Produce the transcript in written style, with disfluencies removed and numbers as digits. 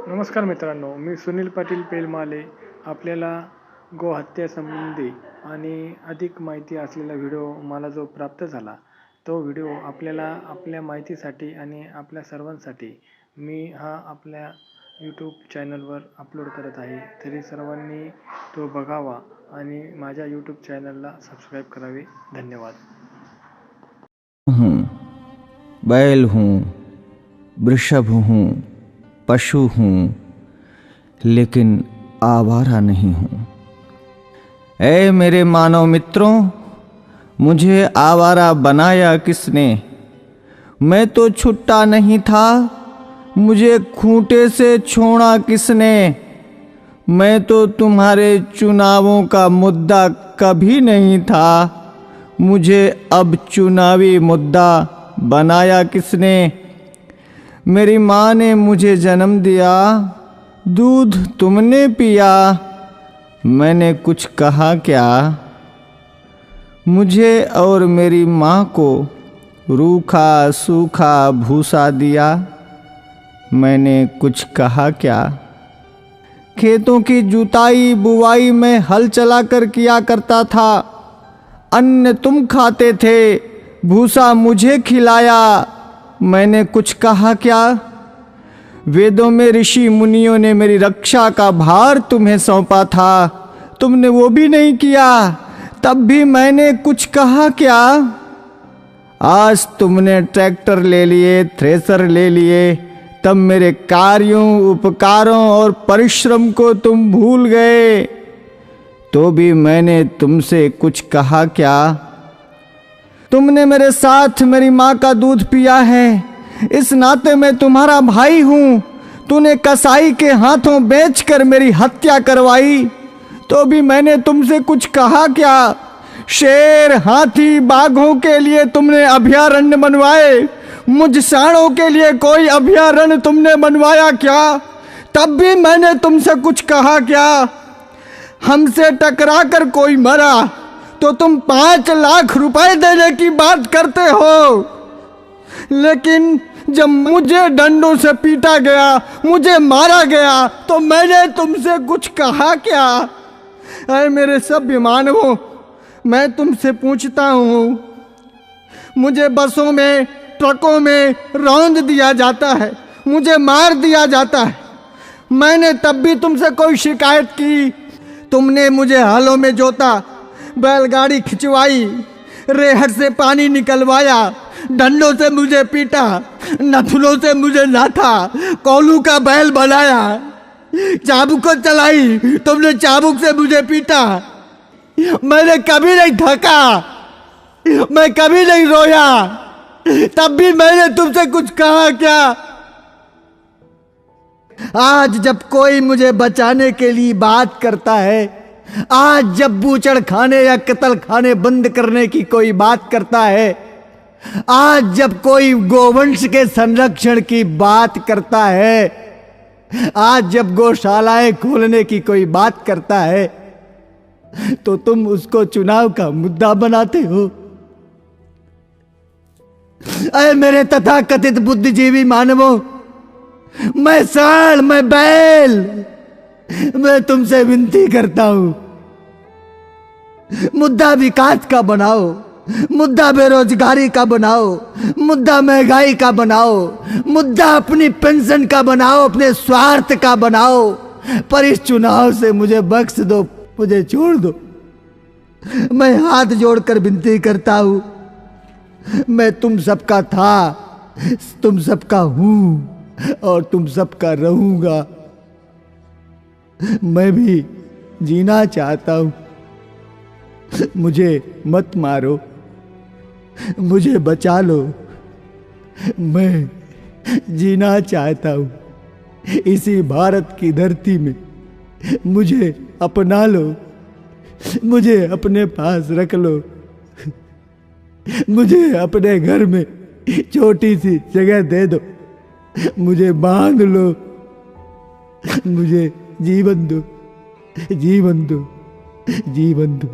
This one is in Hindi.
नमस्कार मित्रांनो, मी सुनील पाटील पेलमाले. आपल्याला गोहत्येसंबंधी आणि अधिक माहिती असलेला व्हिडिओ मला जो प्राप्त झाला, तो व्हिडिओ आपल्याला आपल्या माहितीसाठी आणि आपल्या सर्वांसाठी मी आपल्या यूट्यूब चॅनलवर अपलोड करत आहे. तरी सर्वांनी तो बघावा आणि माझ्या यूट्यूब चॅनलला सबस्क्राईब करावे. धन्यवाद. हूँ, बैल हूँ, वृषभ हूँ, पशु हूँ, लेकिन आवारा नहीं हूँ। ऐ मेरे मानव मित्रों, मुझे आवारा बनाया किसने? मैं तो छुट्टा नहीं था, मुझे खूंटे से छोड़ा किसने? मैं तो तुम्हारे चुनावों का मुद्दा कभी नहीं था, मुझे अब चुनावी मुद्दा बनाया किसने? मेरी माँ ने मुझे जन्म दिया, दूध तुमने पिया, मैंने कुछ कहा क्या? मुझे और मेरी माँ को रूखा सूखा भूसा दिया, मैंने कुछ कहा क्या? खेतों की जुताई बुवाई में हल चलाकर किया करता था, अन्न तुम खाते थे, भूसा मुझे खिलाया, मैंने कुछ कहा क्या? वेदों में ऋषि मुनियों ने मेरी रक्षा का भार तुम्हें सौंपा था, तुमने वो भी नहीं किया, तब भी मैंने कुछ कहा क्या? आज तुमने ट्रैक्टर ले लिए, थ्रेसर ले लिए, तब मेरे कार्यों, उपकारों और परिश्रम को तुम भूल गए, तो भी मैंने तुमसे कुछ कहा क्या? तुमने मेरे साथ मेरी माँ का दूध पिया है, इस नाते मैं तुम्हारा भाई हूँ। तूने कसाई के हाथों बेचकर मेरी हत्या करवाई, तो भी मैंने तुमसे कुछ कहा क्या? शेर, हाथी, बाघों के लिए तुमने अभयारण्य बनवाए, मुझ सांडों के लिए कोई अभयारण्य तुमने बनवाया क्या? तब भी मैंने तुमसे कुछ कहा क्या? हमसे टकरा कर कोई मरा तो तुम 5 लाख रुपए देने की बात करते हो, लेकिन जब मुझे डंडों से पीटा गया, मुझे मारा गया, तो मैंने तुमसे कुछ कहा क्या? अरे मेरे सभ्य मानवों, मैं तुमसे पूछता हूँ, मुझे बसों में, ट्रकों में रौंद दिया जाता है, मुझे मार दिया जाता है, मैंने तब भी तुमसे कोई शिकायत की? तुमने मुझे हालों में जोता, बैलगाड़ी खिंचवाई, रेहड़ से पानी निकलवाया, डंडों से मुझे पीटा, नथुनों से मुझे नाथा, कोलू का बैल बनाया, चाबुक को चलाई, तुमने चाबुक से मुझे पीटा, मैंने कभी नहीं थका, मैं कभी नहीं रोया, तब भी मैंने तुमसे कुछ कहा क्या? आज जब कोई मुझे बचाने के लिए बात करता है, आज जब बूचड़ खाने या कत्ल खाने बंद करने की कोई बात करता है, आज जब कोई गोवंश के संरक्षण की बात करता है, आज जब गौशालाएं खोलने की कोई बात करता है, तो तुम उसको चुनाव का मुद्दा बनाते हो। अरे मेरे तथाकथित बुद्धिजीवी मानवों, मैं सांड, मैं बैल, मैं तुमसे विनती करता हूं, मुद्दा विकास का बनाओ, मुद्दा बेरोजगारी का बनाओ, मुद्दा महंगाई का बनाओ, मुद्दा अपनी पेंशन का बनाओ, अपने स्वार्थ का बनाओ, पर इस चुनाव से मुझे बख्श दो, मुझे छोड़ दो। मैं हाथ जोड़कर विनती करता हूं, मैं तुम सबका था, तुम सबका हूं और तुम सबका रहूंगा। मैं भी जीना चाहता हूं, मुझे मत मारो, मुझे बचा लो, मैं जीना चाहता हूं इसी भारत की धरती में, मुझे अपना लो, मुझे अपने पास रख लो, मुझे अपने घर में छोटी सी जगह दे दो, मुझे बांध लो, मुझे जीवन दो, जीवन दो, जीवन दो।